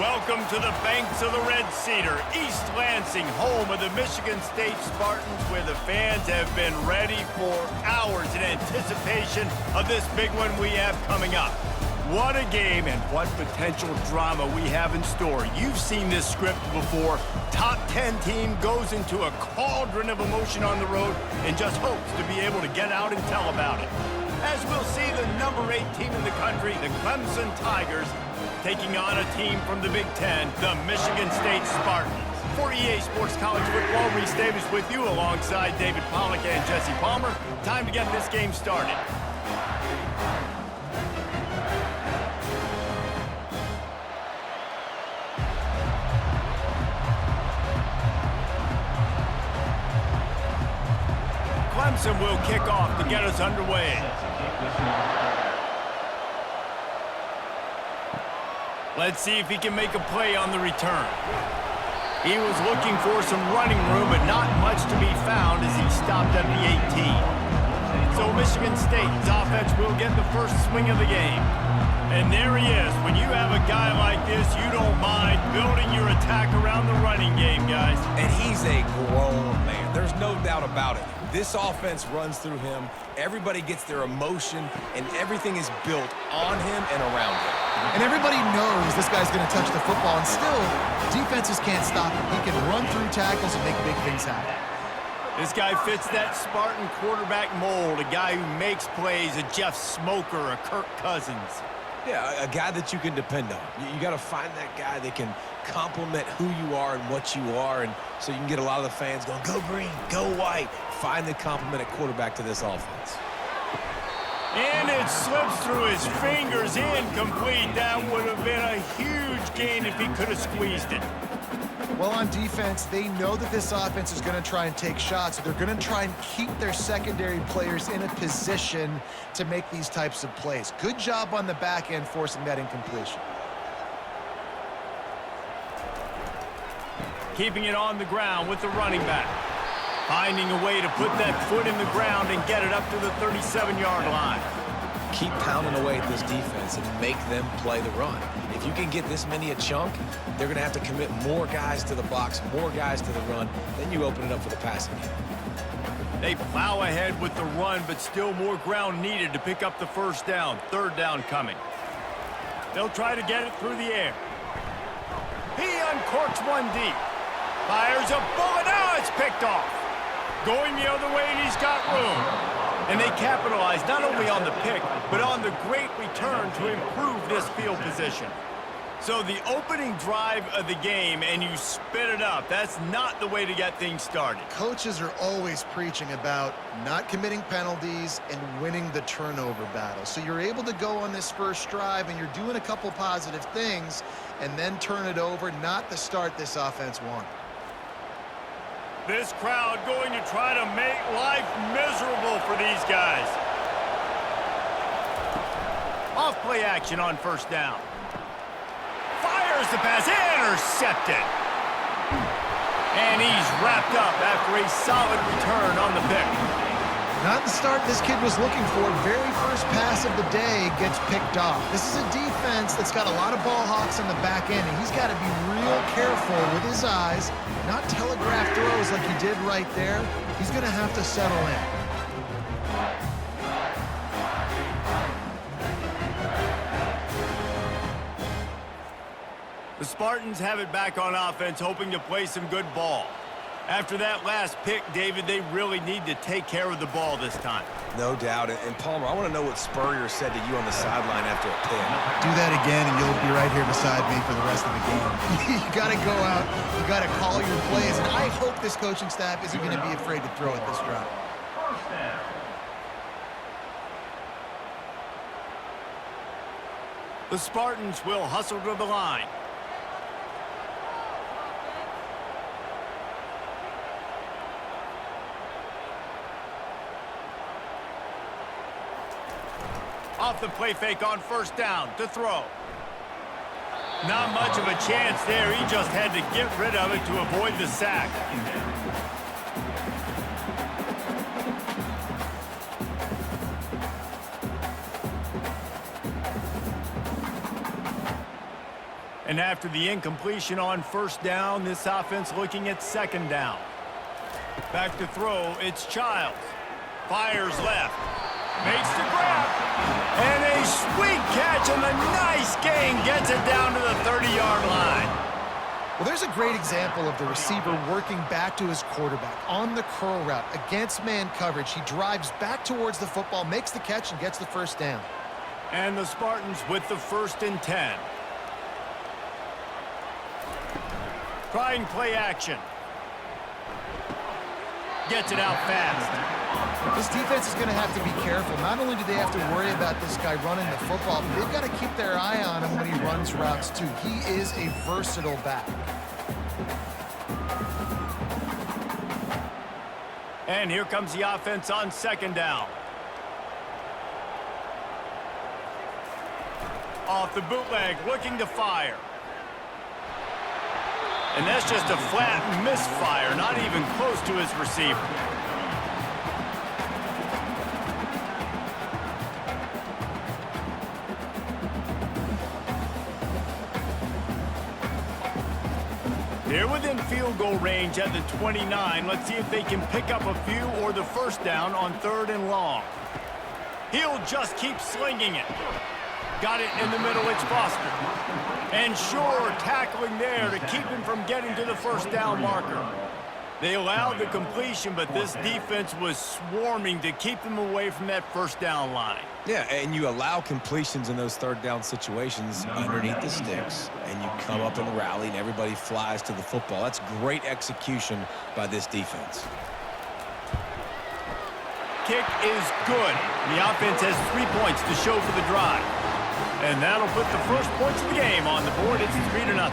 Welcome to the banks of the Red Cedar, East Lansing, home of the Michigan State Spartans, where the fans have been ready for hours in anticipation of this big one we have coming up. What a game and what potential drama we have in store. You've seen this script before. Top 10 team goes into a cauldron of emotion on the road and just hopes to be able to get out and tell about it. As we'll see the number 8 team in the country, the Clemson Tigers, taking on a team from the Big Ten, the Michigan State Spartans. For EA Sports College Football, Reese Davis with you alongside David Pollack and Jesse Palmer. Time to get this game started. Clemson will kick off to get us underway. Let's see if he can make a play on the return. He was looking for some running room, but not much to be found as he stopped at the 18. So Michigan State's offense will get the first swing of the game. And there he is. When you have a guy like this, you don't mind building your attack around the running game, guys. And he's a grown man. There's no doubt about it. This offense runs through him. Everybody gets their emotion, and everything is built on him and around him. And everybody knows this guy's going to touch the football, and still, defenses can't stop him. He can run through tackles and make big things happen. This guy fits that Spartan quarterback mold, a guy who makes plays, a Jeff Smoker, a Kirk Cousins. Yeah, a guy that you can depend on. You got to find that guy that can complement who you are and what you are, and so you can get a lot of the fans going, go green, go white. Find the complement at quarterback to this offense. And it slips through his fingers, incomplete. That would have been a huge gain if he could have squeezed it. Well, on defense, they know that this offense is going to try and take shots. They're going to try and keep their secondary players in a position to make these types of plays. Good job on the back end forcing that incompletion. Keeping it on the ground with the running back. Finding a way to put that foot in the ground and get it up to the 37-yard line. Keep pounding away at this defense and make them play the run. If you can get this many a chunk, they're going to have to commit more guys to the box, more guys to the run. Then you open it up for the passing game. They plow ahead with the run, but still more ground needed to pick up the first down. Third down coming. They'll try to get it through the air. He uncorks one deep. Fires a bullet. Now it's picked off. Going the other way, and he's got room. And they capitalize not only on the pick, but on the great return to improve this field position. So the opening drive of the game, and you spit it up. That's not the way to get things started. Coaches are always preaching about not committing penalties and winning the turnover battle. So you're able to go on this first drive, and you're doing a couple positive things, and then turn it over, not the start this offense wanted. This crowd going to try to make life miserable for these guys. Off play action on first down. Fires the pass, intercepted. And he's wrapped up after a solid return on the pick. Not the start this kid was looking for. Very first pass of the day gets picked off. This is a defense that's got a lot of ball hawks on the back end, and he's got to be real careful with his eyes, not telegraph throws like he did right there. He's going to have to settle in. The Spartans have it back on offense, hoping to play some good ball. After that last pick, David, they really need to take care of the ball this time. No doubt. And Palmer, I want to know what Spurrier said to you on the sideline after a pick. Do that again, and you'll be right here beside me for the rest of the game. You got to go out. You got to call your plays. And I hope this coaching staff isn't going to be afraid to throw at this drive. The Spartans will hustle to the line. Off the play fake on first down to throw. Not much of a chance there. He just had to get rid of it to avoid the sack. And after the incompletion on first down, this offense looking at second down. Back to throw, it's Childs. Fires left. Makes the grab. And a sweet catch and a nice gain gets it down to the 30-yard line. Well, there's a great example of the receiver working back to his quarterback on the curl route against man coverage. He drives back towards the football, makes the catch, and gets the first down. And the Spartans with the 1st and 10. Trying play action. Gets it out fast. This defense is going to have to be careful. Not only do they have to worry about this guy running the football, but they've got to keep their eye on him when he runs routes too. He is a versatile back. And here comes the offense on second down. Off the bootleg, looking to fire. And that's just a flat misfire, not even close to his receiver. They're within field goal range at the 29. Let's see if they can pick up a few or the first down on 3rd and long. He'll just keep slinging it. Got it in the middle, it's Foster. And sure, tackling there to keep him from getting to the first down marker. They allowed the completion, but this defense was swarming to keep them away from that first down line. Yeah, and you allow completions in those 3rd down situations underneath the sticks, and you come up and rally, and everybody flies to the football. That's great execution by this defense. Kick is good. The offense has 3 points to show for the drive. And that'll put the first points of the game on the board. It's 3-0.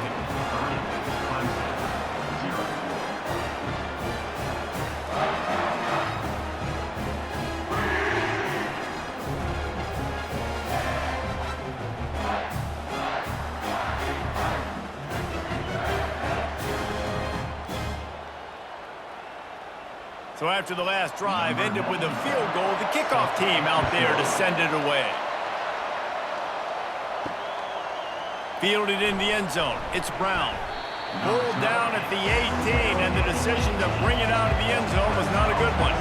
So after the last drive ended with a field goal, the kickoff team out there to send it away. Fielded in the end zone. It's Brown. Pulled down at the 18, and the decision to bring it out of the end zone was not a good one.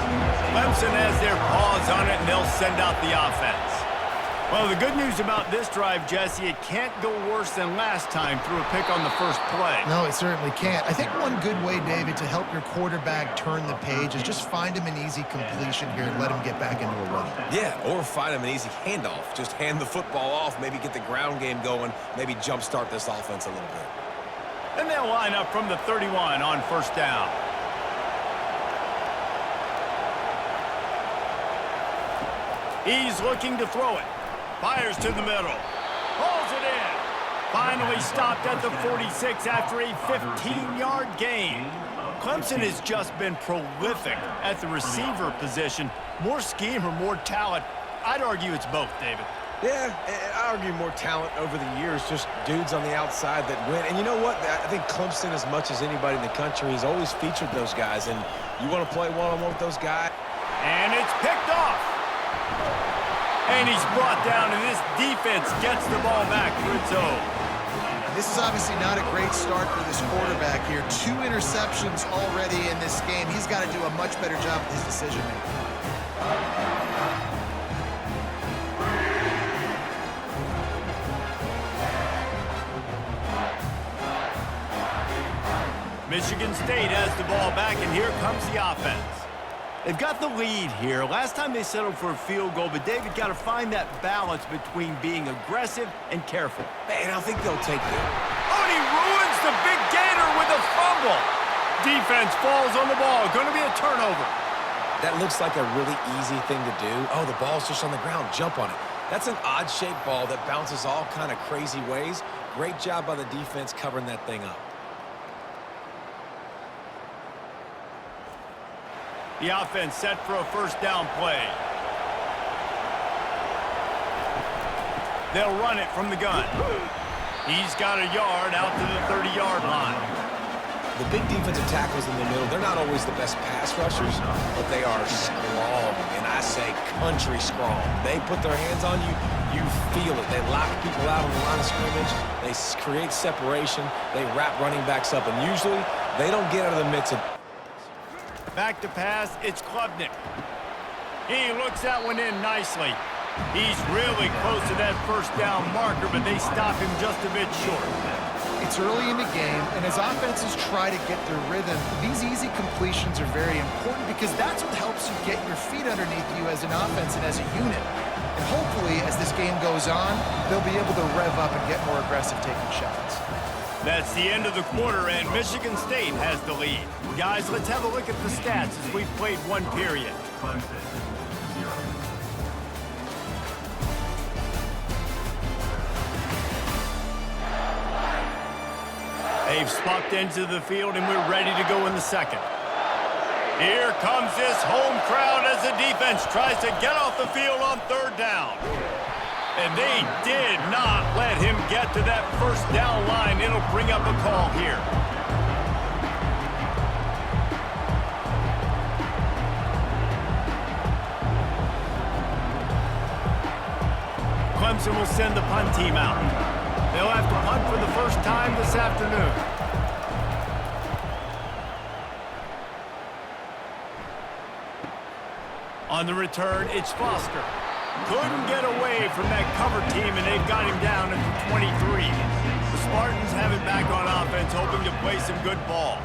Clemson has their paws on it, and they'll send out the offense. Well, the good news about this drive, Jesse, it can't go worse than last time through a pick on the first play. No, it certainly can't. I think one good way, David, to help your quarterback turn the page is just find him an easy completion here and let him get back into a run. Yeah, or find him an easy handoff. Just hand the football off, maybe get the ground game going, maybe jumpstart this offense a little bit. And they'll line up from the 31 on first down. He's looking to throw it. Fires to the middle. Pulls it in. Finally stopped at the 46 after a 15-yard gain. Clemson has just been prolific at the receiver position. More scheme or more talent? I'd argue it's both, David. Yeah, and I argue more talent over the years, just dudes on the outside that win. And you know what? I think Clemson, as much as anybody in the country, has always featured those guys. And you want to play one-on-one with those guys? And it's picked off. And he's brought down, and this defense gets the ball back for its own. This is obviously not a great start for this quarterback here. 2 interceptions already in this game. He's got to do a much better job with his decision-making. Michigan State has the ball back, and here comes the offense. They've got the lead here. Last time they settled for a field goal, but David got to find that balance between being aggressive and careful. Man, I think they'll take it. Oh, and he ruins the big gainer with a fumble. Defense falls on the ball. Going to be a turnover. That looks like a really easy thing to do. Oh, the ball's just on the ground. Jump on it. That's an odd-shaped ball that bounces all kind of crazy ways. Great job by the defense covering that thing up. The offense set for a first down play. They'll run it from the gun. He's got a yard out to the 30-yard line. The big defensive tackles in the middle, they're not always the best pass rushers, but they are strong, and I say country strong. They put their hands on you, you feel it. They lock people out on the line of scrimmage. They create separation. They wrap running backs up, and usually they don't get out of the midst of... Back to pass, it's Klubnik. He looks that one in nicely. He's really close to that first down marker, but they stop him just a bit short. It's early in the game, and as offenses try to get their rhythm, these easy completions are very important because that's what helps you get your feet underneath you as an offense and as a unit. And hopefully, as this game goes on, they'll be able to rev up and get more aggressive taking shots. That's the end of the quarter, and Michigan State has the lead. Guys, let's have a look at the stats as we've played one period. They've swapped into the field, and we're ready to go in the second. Here comes this home crowd as the defense tries to get off the field on third down. And they did not let him get to that first down line. It'll bring up a call here. Clemson will send the punt team out. They'll have to punt for the first time this afternoon. On the return, it's Foster. Couldn't get away from that cover team, and they've got him down at the 23. The Spartans have it back on offense, hoping to play some good ball.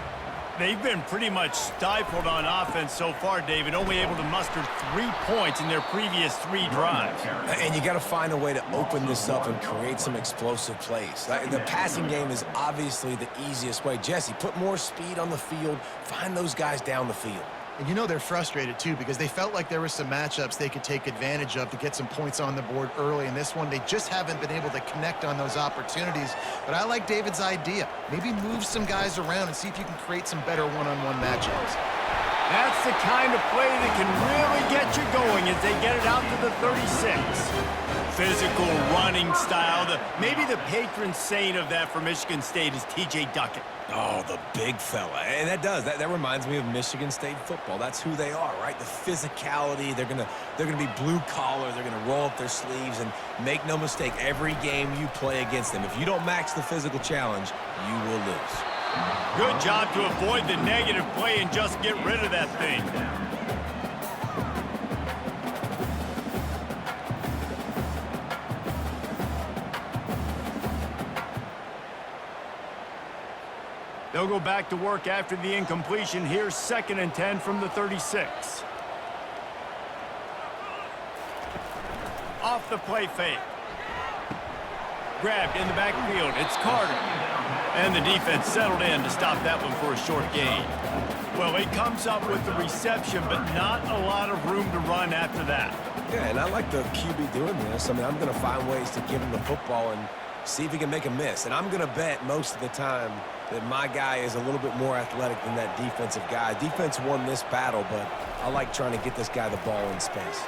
They've been pretty much stifled on offense so far, David, only able to muster 3 points in their previous 3 drives. And you got to find a way to open this up and create some explosive plays. The passing game is obviously the easiest way. Jesse, put more speed on the field, find those guys down the field. And you know they're frustrated, too, because they felt like there were some matchups they could take advantage of to get some points on the board early. In this one, they just haven't been able to connect on those opportunities. But I like David's idea. Maybe move some guys around and see if you can create some better one-on-one matchups. That's the kind of play that can really get you going as they get it out to the 36. Physical running style. Maybe the patron saint of that for Michigan State is T.J. Duckett. Oh, the big fella. And that reminds me of Michigan State football. That's who they are, right? The physicality. They're gonna be blue collar. They're gonna roll up their sleeves, and make no mistake, every game you play against them, if you don't match the physical challenge, you will lose. Good job to avoid the negative play and just get rid of that thing. They'll go back to work after the incompletion. Here's 2nd and 10 from the 36. Off the play fake. Grabbed in the backfield. It's Carter. And the defense settled in to stop that one for a short gain. Well, he comes up with the reception, but not a lot of room to run after that. Yeah, and I like the QB doing this. I mean, I'm going to find ways to give him the football and see if he can make a miss. And I'm going to bet most of the time that my guy is a little bit more athletic than that defensive guy. Defense won this battle, but I like trying to get this guy the ball in space.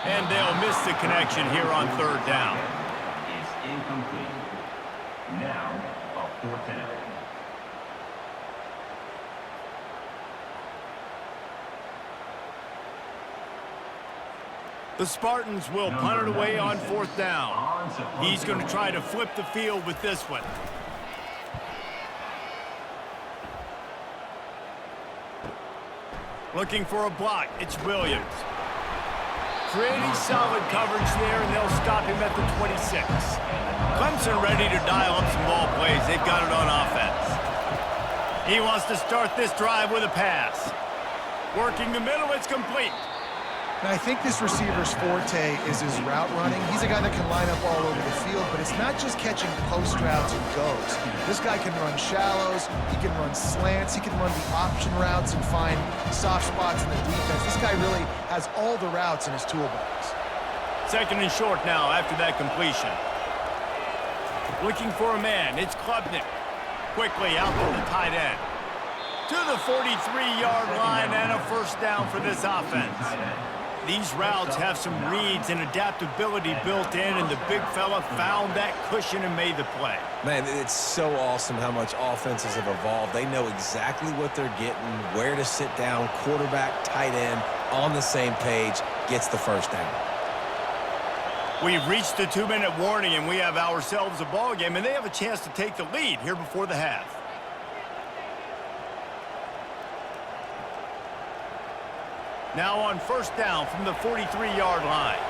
And they'll miss the connection here on third down. It's incomplete. Now, a 4th down. The Spartans will punt it away on 4th down. He's going to try to flip the field with this one. Looking for a block. It's Williams. Pretty solid coverage there, and they'll stop him at the 26. Clemson ready to dial up some ball plays. They've got it on offense. He wants to start this drive with a pass. Working the middle, it's complete. Now, I think this receiver's forte is his route running. He's a guy that can line up all over the field, but it's not just catching post routes and goes. This guy can run shallows, he can run slants, he can run the option routes and find soft spots in the defense. This guy really has all the routes in his toolbox. 2nd and short now after that completion. Looking for a man, it's Klubnik. Quickly out to the tight end. To the 43-yard line and a first down for this offense. These routes have some reads and adaptability built in, and the big fella found that cushion and made the play. Man, it's so awesome how much offenses have evolved. They know exactly what they're getting, where to sit down, quarterback, tight end, on the same page, gets the first down. We've reached the 2-minute warning, and we have ourselves a ball game, and they have a chance to take the lead here before the half. Now on first down from the 43-yard line.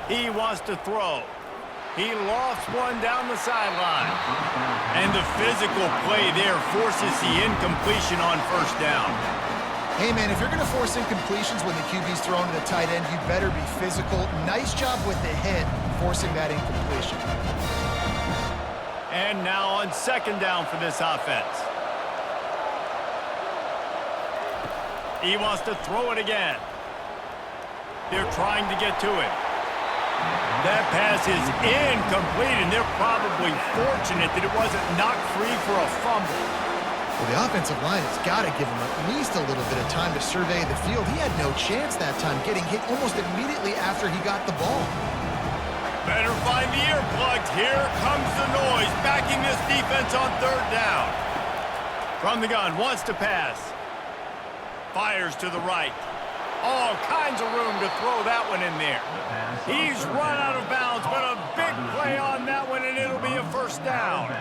He wants to throw. He lofts one down the sideline. And the physical play there forces the incompletion on first down. Hey, man, if you're going to force incompletions when the QB's thrown to the tight end, you better be physical. Nice job with the hit, forcing that incompletion. And now on second down for this offense. He wants to throw it again. They're trying to get to it. That pass is incomplete, and they're probably fortunate that it wasn't knocked free for a fumble. Well, the offensive line has got to give him at least a little bit of time to survey the field. He had no chance that time, getting hit almost immediately after he got the ball. Better find the earplugs. Here comes the noise, backing this defense on third down. From the gun, wants to pass. Fires to the right. All kinds of room to throw that one in there. He's run out of bounds, but a big play on that one, and it'll be a first down.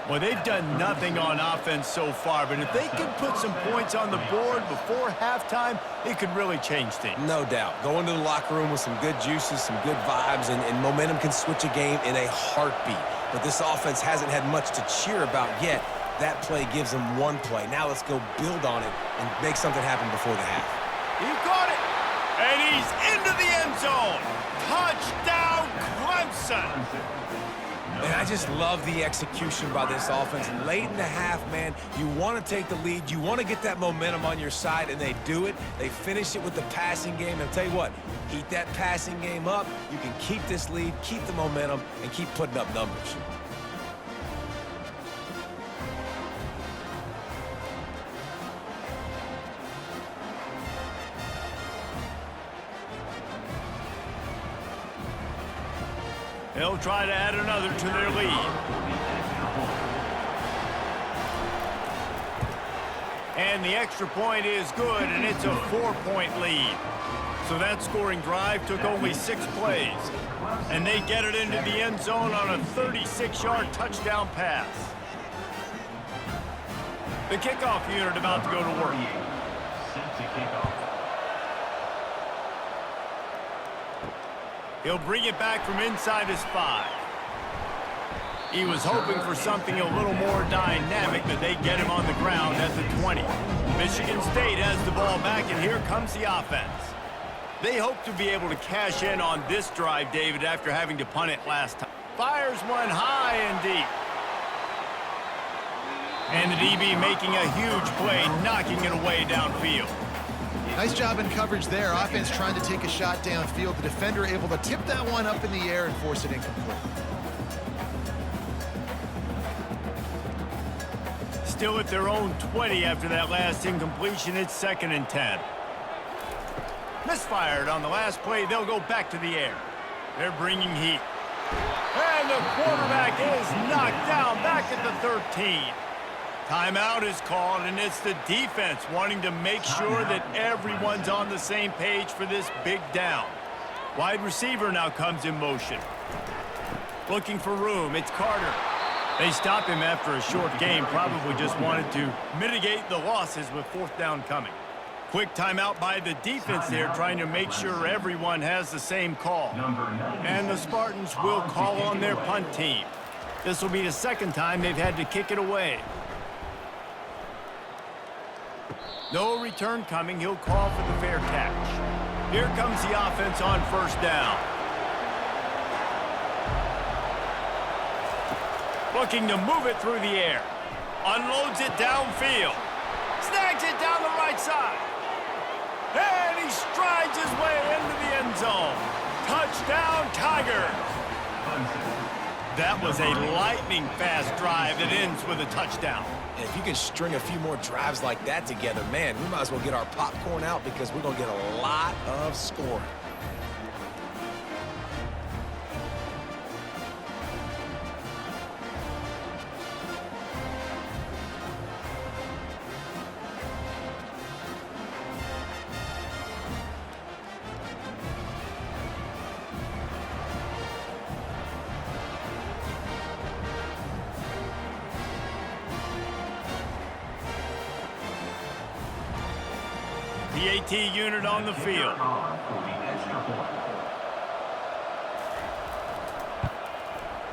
Well, they've done nothing on offense so far, but if they can put some points on the board before halftime, it could really change things. No doubt. Go into the locker room with some good juices, some good vibes, and momentum can switch a game in a heartbeat. But this offense hasn't had much to cheer about yet. That play gives them one play. Now let's go build on it and make something happen before the half. He caught it, and he's into the end zone. Touchdown, Clemson. And I just love the execution by this offense. Late in the half, man, you want to take the lead. You want to get that momentum on your side, and they do it. They finish it with the passing game. And I'll tell you what, heat that passing game up. You can keep this lead, keep the momentum, and keep putting up numbers. They'll try to add another to their lead. And the extra point is good, and it's a 4-point lead. So that scoring drive took only 6 plays. And they get it into the end zone on a 36-yard touchdown pass. The kickoff unit about to go to work. Set to kick off. He'll bring it back from inside his 5. He was hoping for something a little more dynamic, but they get him on the ground at the 20. Michigan State has the ball back, and here comes the offense. They hope to be able to cash in on this drive, David, after having to punt it last time. Fires one high and deep. And the DB making a huge play, knocking it away downfield. Nice job in coverage there. Offense trying to take a shot downfield. The defender able to tip that one up in the air and force it incomplete. Still at their own 20 after that last incompletion. It's 2nd and 10. Misfired on the last play. They'll go back to the air. They're bringing heat. And the quarterback is knocked down back at the 13. Timeout is called, and it's the defense wanting to make sure that everyone's on the same page for this big down. Wide receiver now comes in motion. Looking for room, it's Carter. They stop him after a short game, probably just wanted to mitigate the losses with 4th down coming. Quick timeout by the defense there, trying to make sure everyone has the same call. And the Spartans will call on their punt team. This will be the 2nd time they've had to kick it away. No return coming. He'll call for the fair catch. Here comes the offense on first down. Looking to move it through the air. Unloads it downfield. Snags it down the right side. And he strides his way into the end zone. Touchdown, Tigers. That was a lightning-fast drive that ends with a touchdown. And if you can string a few more drives like that together, man, we might as well get our popcorn out because we're going to get a lot of scoring. The AT unit on the field.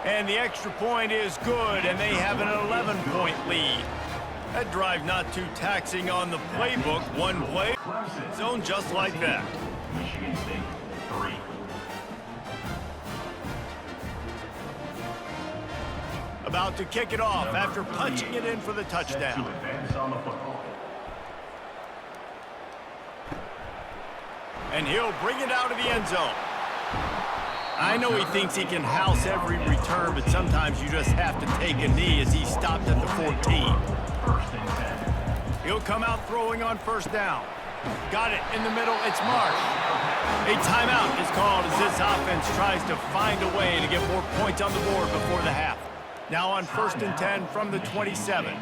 And the extra point is good, and they have an 11-point lead. That drive not too taxing on the playbook. One play, zone just like that. Michigan State 3. About to kick it off after punching it in for the touchdown. To advance on the football. And he'll bring it out of the end zone. I know he thinks he can house every return, but sometimes you just have to take a knee as he stopped at the 14. First and 10. He'll come out throwing on first down. Got it in the middle. It's Marsh. A timeout is called as this offense tries to find a way to get more points on the board before the half. Now on first and 10 from the 27.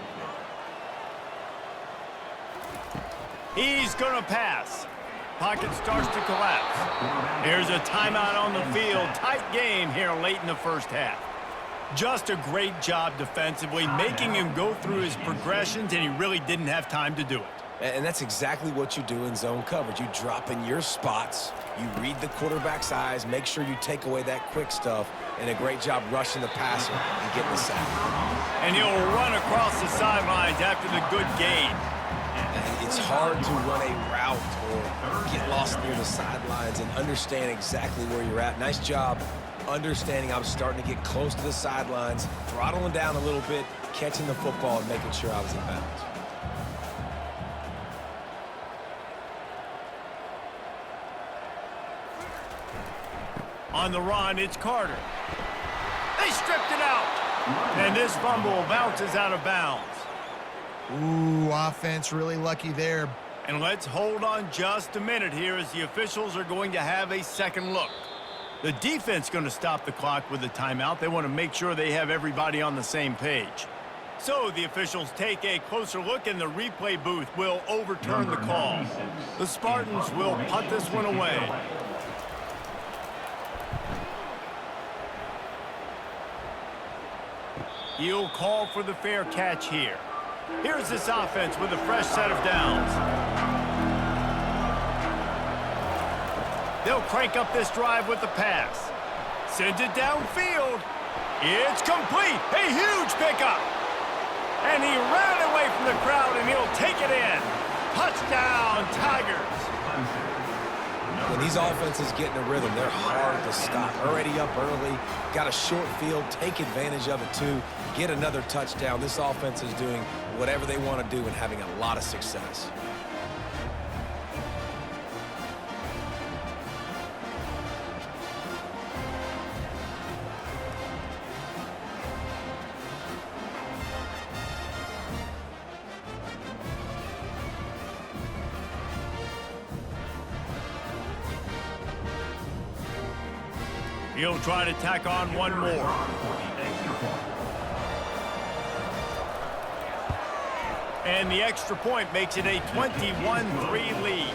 He's going to pass. Pocket starts to collapse. Here's a timeout on the field. Tight game here late in the first half. Just a great job defensively, making him go through his progressions, and he really didn't have time to do it. And that's exactly what you do in zone coverage. You drop in your spots, you read the quarterback's eyes, make sure you take away that quick stuff, and a great job rushing the passer and getting the sack. And he'll run across the sidelines after the good gain. It's hard to run a route or get lost near the sidelines and understand exactly where you're at. Nice job understanding I was starting to get close to the sidelines, throttling down a little bit, catching the football and making sure I was in bounds. On the run, it's Carter. They stripped it out. And this fumble bounces out of bounds. Ooh, offense really lucky there. And let's hold on just a minute here as the officials are going to have a second look. The defense going to stop the clock with a timeout. They want to make sure they have everybody on the same page. So the officials take a closer look, and the replay booth will overturn the call. The Spartans will punt this one away. He'll call for the fair catch here. Here's this offense with a fresh set of downs. They'll crank up this drive with the pass. Sends it downfield. It's complete. A huge pickup. And he ran away from the crowd, and he'll take it in. Touchdown, Tigers. When these offenses get in a rhythm, they're hard to stop. Already up early, got a short field, take advantage of it too, get another touchdown. This offense is doing whatever they want to do and having a lot of success. He'll try to tack on one more. And the extra point makes it a 21-3 lead.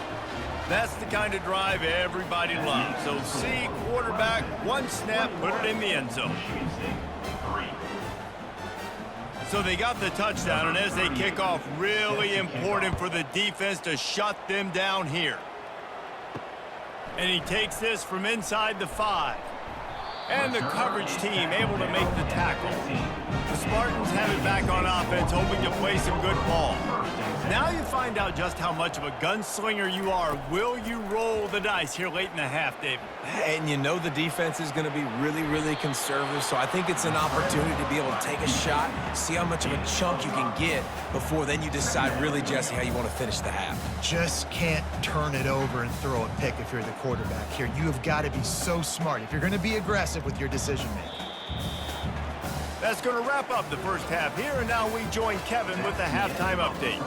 That's the kind of drive everybody loves. So see quarterback, one snap, put it in the end zone. So they got the touchdown, and as they kick off, really important for the defense to shut them down here. And he takes this from inside the 5. And the coverage team able to make the tackle. The Spartans have it back on offense, hoping to play some good ball. Now you find out just how much of a gunslinger you are. Will you roll the dice here late in the half, David? And you know the defense is going to be really, really conservative, so I think it's an opportunity to be able to take a shot, see how much of a chunk you can get before then you decide really, Jesse, how you want to finish the half. Just can't turn it over and throw a pick if you're the quarterback here. You have got to be so smart if you're going to be aggressive with your decision-making. That's going to wrap up the first half here, and now we join Kevin with the halftime update.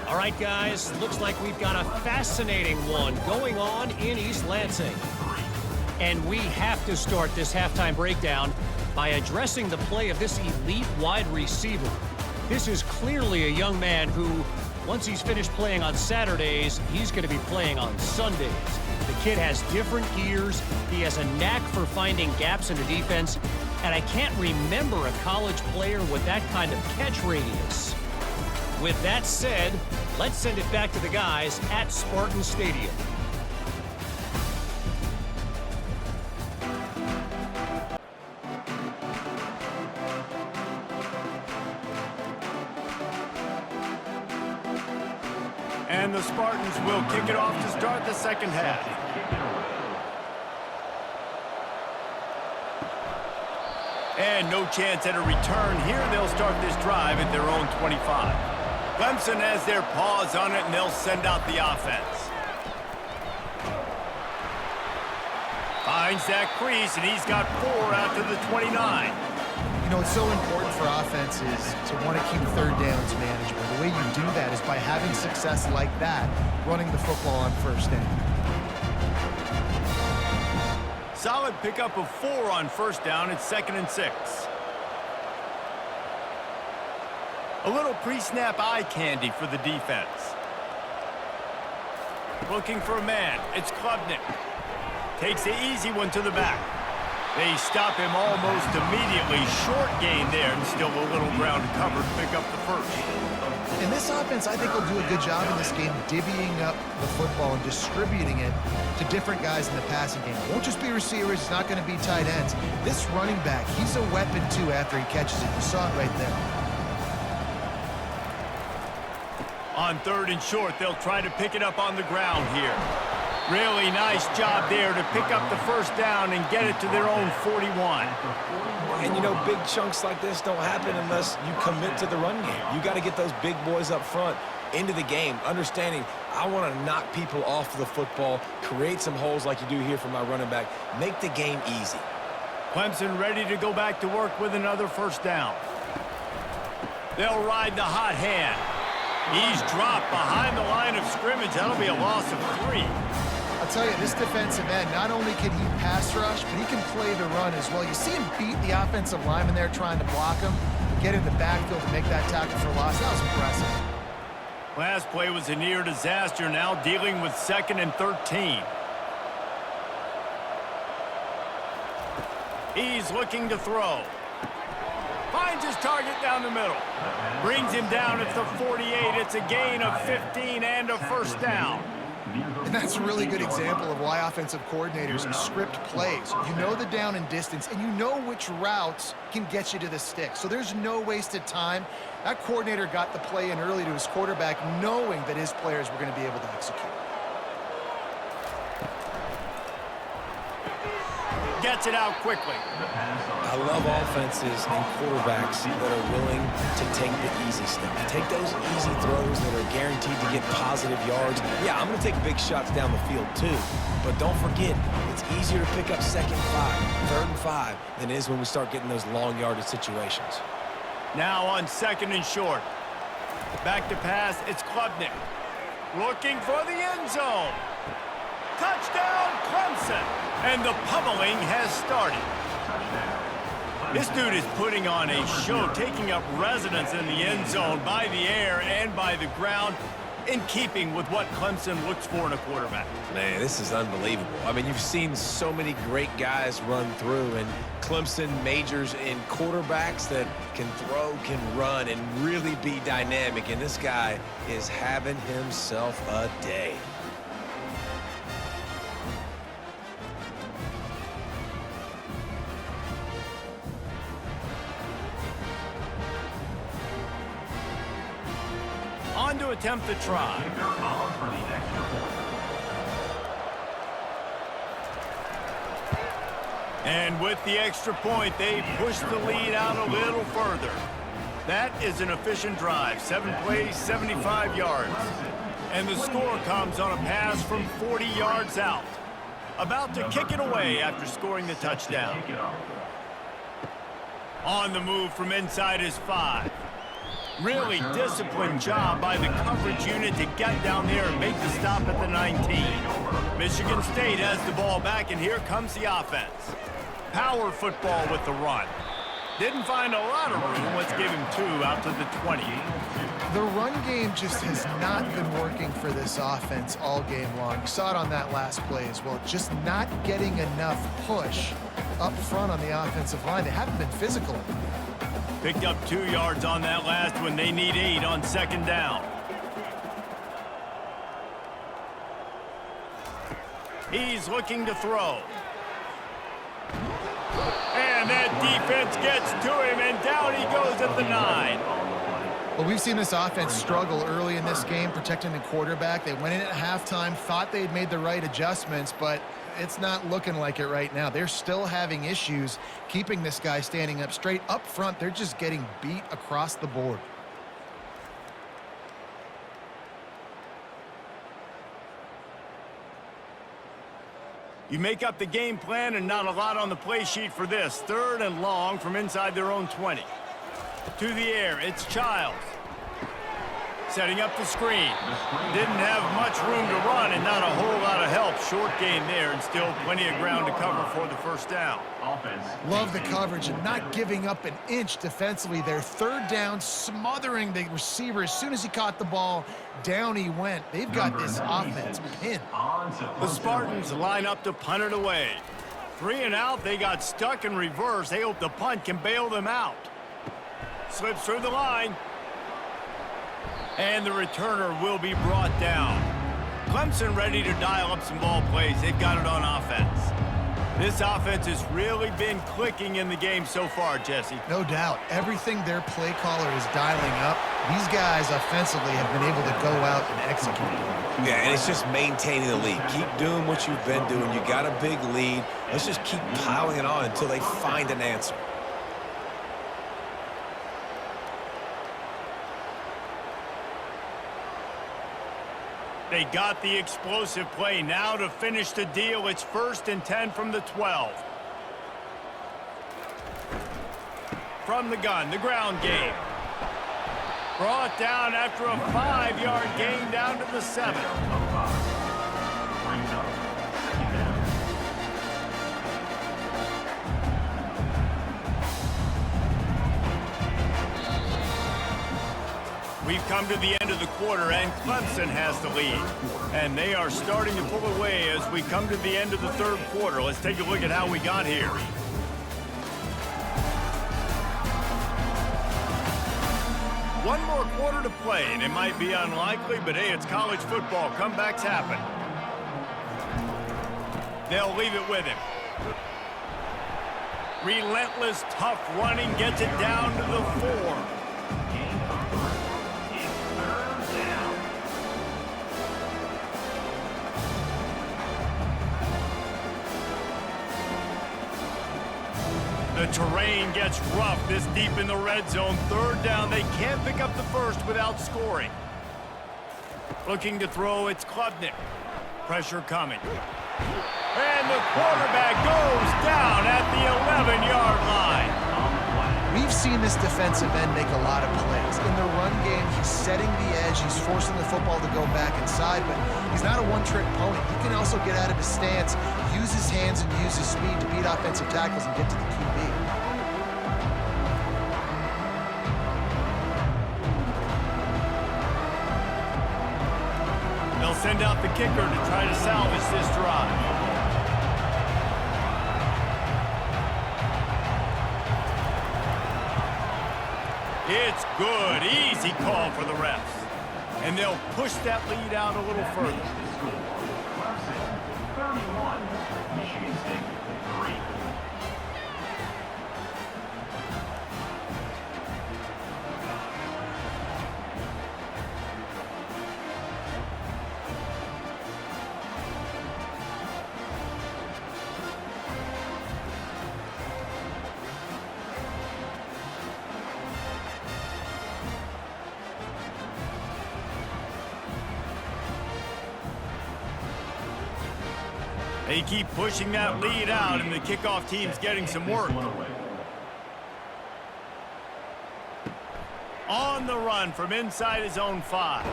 All right, guys, looks like we've got a fascinating one going on in East Lansing. And we have to start this halftime breakdown by addressing the play of this elite wide receiver. This is clearly a young man who, once he's finished playing on Saturdays, he's going to be playing on Sundays. The kid has different gears. He has a knack for finding gaps in the defense. And I can't remember a college player with that kind of catch radius. With that said, let's send it back to the guys at Spartan Stadium. And the Spartans will kick it off to start the second half. And no chance at a return here. They'll start this drive at their own 25. Clemson has their paws on it, and they'll send out the offense. Finds that crease, and he's got 4 out to the 29. You know, it's so important for offenses to want to keep third downs manageable. The way you do that is by having success like that, running the football on first down. Solid pickup of 4 on first down. It's 2nd and 6. A little pre-snap eye candy for the defense. Looking for a man. It's Klubnik. Takes the easy one to the back. They stop him almost immediately. Short gain there, and still a little ground cover to pick up the first. And this offense, I think, will do a good job in this game divvying up the football and distributing it to different guys in the passing game. It won't just be receivers. It's not going to be tight ends. This running back, he's a weapon, too, after he catches it. You saw it right there. On 3rd and short, they'll try to pick it up on the ground here. Really nice job there to pick up the first down and get it to their own 41. And, you know, big chunks like this don't happen unless you commit to the run game. You got to get those big boys up front into the game, understanding I want to knock people off the football, create some holes like you do here for my running back, make the game easy. Clemson ready to go back to work with another first down. They'll ride the hot hand. He's dropped behind the line of scrimmage. That'll be a loss of 3. I'll tell you, this defensive end, not only can he pass rush, but he can play the run as well. You see him beat the offensive lineman there trying to block him, get in the backfield to make that tackle for loss. That was impressive. Last play was a near disaster, now dealing with 2nd and 13. He's looking to throw. Finds his target down the middle. Brings him down at the 48. It's a gain of 15 and a first down. And that's a really good example of why offensive coordinators script plays. You know the down and distance, and you know which routes can get you to the stick. So there's no wasted time. That coordinator got the play in early to his quarterback, knowing that his players were going to be able to execute. Gets it out quickly. I love offenses and quarterbacks that are willing to take the easy step. Take those easy throws that are guaranteed to get positive yards. Yeah, I'm going to take big shots down the field too. But don't forget, it's easier to pick up 2nd and 5, 3rd and 5 than it is when we start getting those long yardage situations. Now on 2nd and short. Back to pass, it's Klubnik. Looking for the end zone. Touchdown, Clemson! And the pummeling has started. This dude is putting on a show, taking up residence in the end zone by the air and by the ground, in keeping with what Clemson looks for in a quarterback. Man, this is unbelievable. I mean, you've seen so many great guys run through, and Clemson majors in quarterbacks that can throw, can run, and really be dynamic. And this guy is having himself a day. On to attempt the try. And with the extra point, they push the lead out a little further. That is an efficient drive. 7 plays, 75 yards. And the score comes on a pass from 40 yards out. About to kick it away after scoring the touchdown. On the move from inside his 5. Really disciplined job by the coverage unit to get down there and make the stop at the 19. Michigan State has the ball back, and here comes the offense. Power football with the run. Didn't find a lot of room. Let's give him 2 out to the 20. The run game just has not been working for this offense all game long. You saw it on that last play as well. Just not getting enough push up front on the offensive line. They haven't been physical. Picked up 2 yards on that last one. They need 8 on 2nd down. He's looking to throw. And that defense gets to him, and down he goes at the 9. Well, we've seen this offense struggle early in this game protecting the quarterback. They went in at halftime, thought they had made the right adjustments, but it's not looking like it right now. They're still having issues keeping this guy standing up straight. Up front, they're just getting beat across the board. You make up the game plan and not a lot on the play sheet for this. 3rd and long from inside their own 20. To the air, it's Childs. Setting up the screen. Didn't have much room to run and not a whole lot of help. Short gain there and still plenty of ground to cover for the 1st down. Love the coverage and not giving up an inch defensively there. 3rd down, smothering the receiver. As soon as he caught the ball, down he went. They've got this offense pinned. The Spartans line up to punt it away. 3 and out, they got stuck in reverse. They hope the punt can bail them out. Slips through the line. And the returner will be brought down. Clemson ready to dial up some ball plays. They've got it on offense. This offense has really been clicking in the game so far, Jesse. No doubt. Everything their play caller is dialing up, these guys offensively have been able to go out and execute. Yeah, and it's just maintaining the lead. Keep doing what you've been doing. You got a big lead. Let's just keep piling it on until they find an answer. They got the explosive play. Now to finish the deal, it's 1st and 10 from the 12. From the gun, the ground game. Brought down after a 5-yard gain down to the 7. We've come to the end of the quarter, and Clemson has the lead. And they are starting to pull away as we come to the end of the 3rd quarter. Let's take a look at how we got here. One more quarter to play, and it might be unlikely, but hey, it's college football. Comebacks happen. They'll leave it with him. Relentless, tough running gets it down to the 4. The terrain gets rough this deep in the red zone. 3rd down, they can't pick up the 1st without scoring. Looking to throw, it's Klubnik. Pressure coming. And the quarterback goes down at the 11-yard line. We've seen this defensive end make a lot of plays. In the run game, he's setting the edge. He's forcing the football to go back inside, but he's not a one-trick pony. He can also get out of his stance, use his hands, and use his speed to beat offensive tackles and get to the QB. They'll send out the kicker to try to salvage this drive. It's good. Easy call for the refs. And they'll push that lead out a little further. Clemson 31, Michigan State 3. They keep pushing that lead out, and the kickoff team's getting some work. the run from inside his own 5.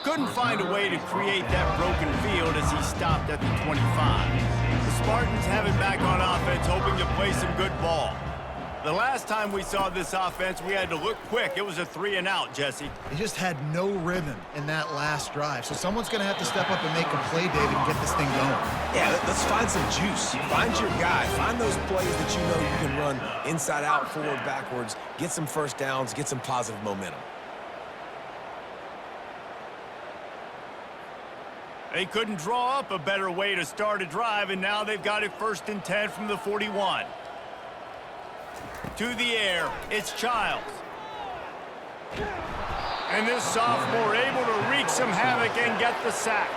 Couldn't find a way to create that broken field as he stopped at the 25. The Spartans have it back on offense, hoping to play some good ball. The last time we saw this offense, we had to look quick. It was a 3-and-out, Jesse. They just had no rhythm in that last drive. So someone's going to have to step up and make a play, David, and get this thing going. Yeah, let's find some juice. Find your guy. Find those plays that you know you can run inside out, forward, backwards. Get some first downs. Get some positive momentum. They couldn't draw up a better way to start a drive, and now they've got it 1st and 10 from the 41. To the air, it's Childs. And this sophomore able to wreak some havoc and get the sack.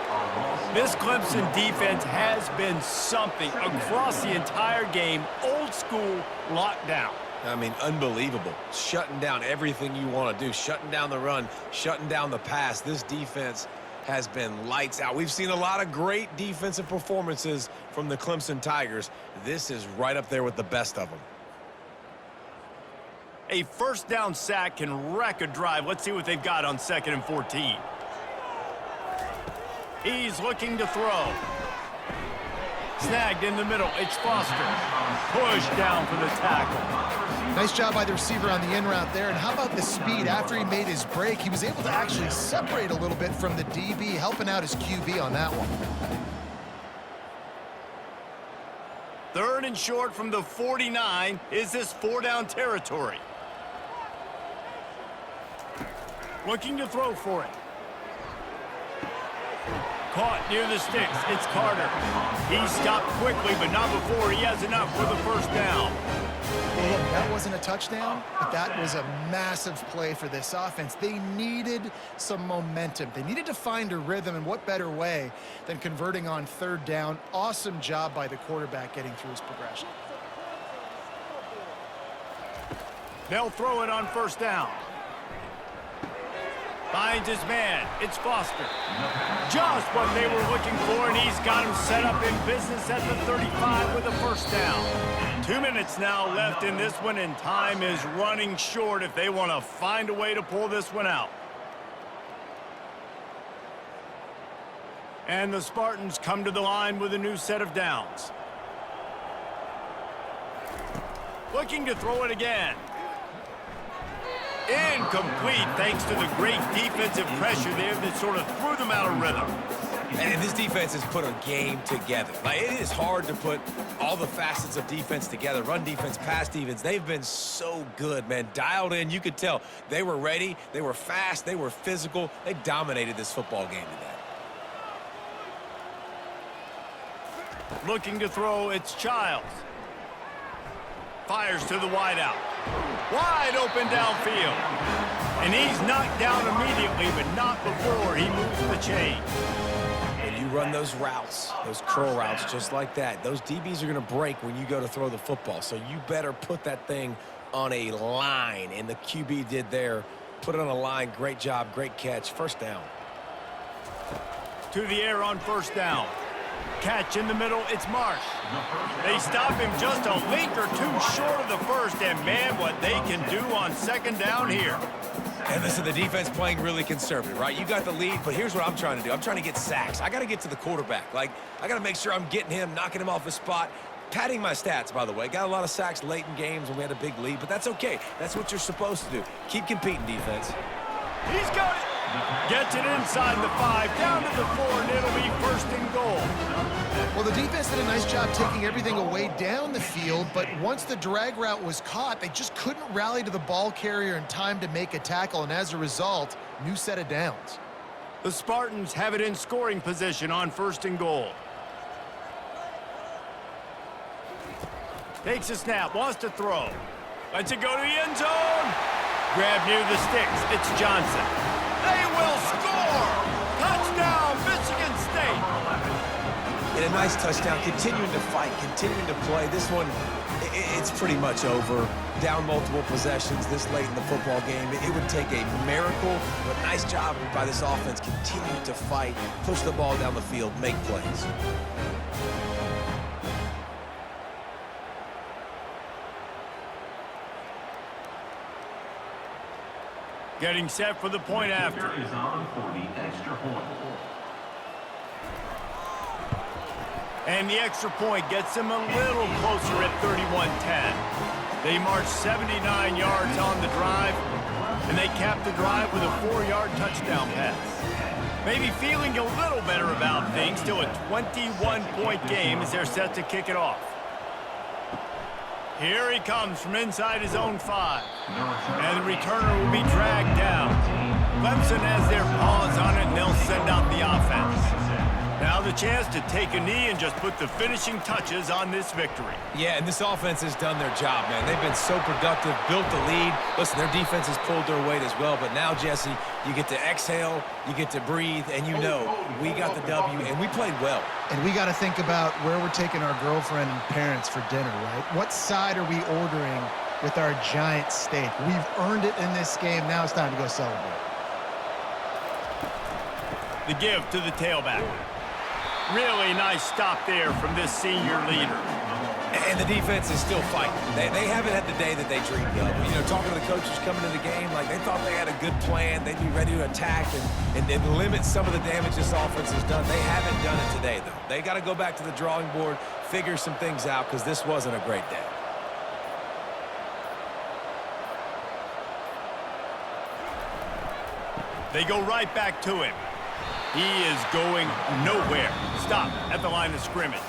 This Clemson defense has been something across the entire game. Old school lockdown. I mean, unbelievable. Shutting down everything you want to do. Shutting down the run, shutting down the pass. This defense has been lights out. We've seen a lot of great defensive performances from the Clemson Tigers. This is right up there with the best of them. A first down sack can wreck a drive. Let's see what they've got on 2nd and 14. He's looking to throw. Snagged in the middle. It's Foster. Pushed down for the tackle. Nice job by the receiver on the in route there. And how about the speed? After he made his break, he was able to actually separate a little bit from the DB, helping out his QB on that one. 3rd and short from the 49. Is this 4-down territory? Looking to throw for it. Caught near the sticks. It's Carter. He stopped quickly, but not before he has enough for the 1st down. Well, look, that wasn't a touchdown, but that was a massive play for this offense. They needed some momentum. They needed to find a rhythm, and what better way than converting on 3rd down. Awesome job by the quarterback getting through his progression. They'll throw it on 1st down. Finds his man. It's Foster. Just what they were looking for, and he's got him set up in business at the 35 with a 1st down. 2 minutes now left in this one, and time is running short if they want to find a way to pull this one out. And the Spartans come to the line with a new set of downs. Looking to throw it again. Incomplete, thanks to the great defensive pressure there that sort of threw them out of rhythm. And this defense has put a game together. Like, it is hard to put all the facets of defense together. Run defense, pass defense. They've been so good, man. Dialed in. You could tell they were ready. They were fast. They were physical. They dominated this football game today. Looking to throw, it's Childs. Fires to the wideout. Wide open downfield. And he's knocked down immediately, but not before he moves the chain. When you run those routes, those curl routes just like that, those DBs are going to break when you go to throw the football. So you better put that thing on a line. And the QB did there. Put it on a line. Great job. Great catch. 1st down. To the air on 1st down. Catch in the middle, it's Marsh. They stop him just a link or two short of the 1st, and man, what they can do on 2nd down here. And listen, the defense playing really conservative, right? You got the lead, but here's what I'm trying to do. I'm trying to get sacks. I got to get to the quarterback. Like, I got to make sure I'm getting him, knocking him off his spot. Padding my stats, by the way. Got a lot of sacks late in games when we had a big lead, but that's okay. That's what you're supposed to do. Keep competing, defense. He's got it. Gets it inside the 5, down to the 4, and it'll be 1st and goal. Well, the defense did a nice job taking everything away down the field, but once the drag route was caught, they just couldn't rally to the ball carrier in time to make a tackle, and as a result, new set of downs. The Spartans have it in scoring position on 1st and goal. Takes a snap, wants to throw. Lets it go to the end zone. Grab near the sticks, it's Johnson. They will score! Touchdown, Michigan State! And a nice touchdown, continuing to fight, continuing to play. This one, it's pretty much over. Down multiple possessions this late in the football game. It would take a miracle, but nice job by this offense. Continue to fight, push the ball down the field, make plays. Getting set for the point after. Is on for the extra point. And the extra point gets them a little closer at 31-10. They march 79 yards on the drive, and they cap the drive with a 4-yard touchdown pass. Maybe feeling a little better about things, still a 21-point game as they're set to kick it off. Here he comes from inside his own 5. And the returner will be dragged down. Clemson has their paws on it, and they'll send out the offense. Now the chance to take a knee and just put the finishing touches on this victory. Yeah, and this offense has done their job, man. They've been so productive, built the lead. Listen, their defense has pulled their weight as well, but now, Jesse, you get to exhale, you get to breathe, and you know we got the W, and we played well. And we got to think about where we're taking our girlfriend and parents for dinner, right? What side are we ordering with our giant steak? We've earned it in this game. Now it's time to go celebrate. The give to the tailback. Really nice stop there from this senior leader. And the defense is still fighting. They haven't had the day that they dreamed of. You know, talking to the coaches coming into the game, like they thought they had a good plan. They'd be ready to attack and limit some of the damage this offense has done. They haven't done it today, though. They got to go back to the drawing board, figure some things out, because this wasn't a great day. They go right back to him. He is going nowhere. Stop at the line of scrimmage.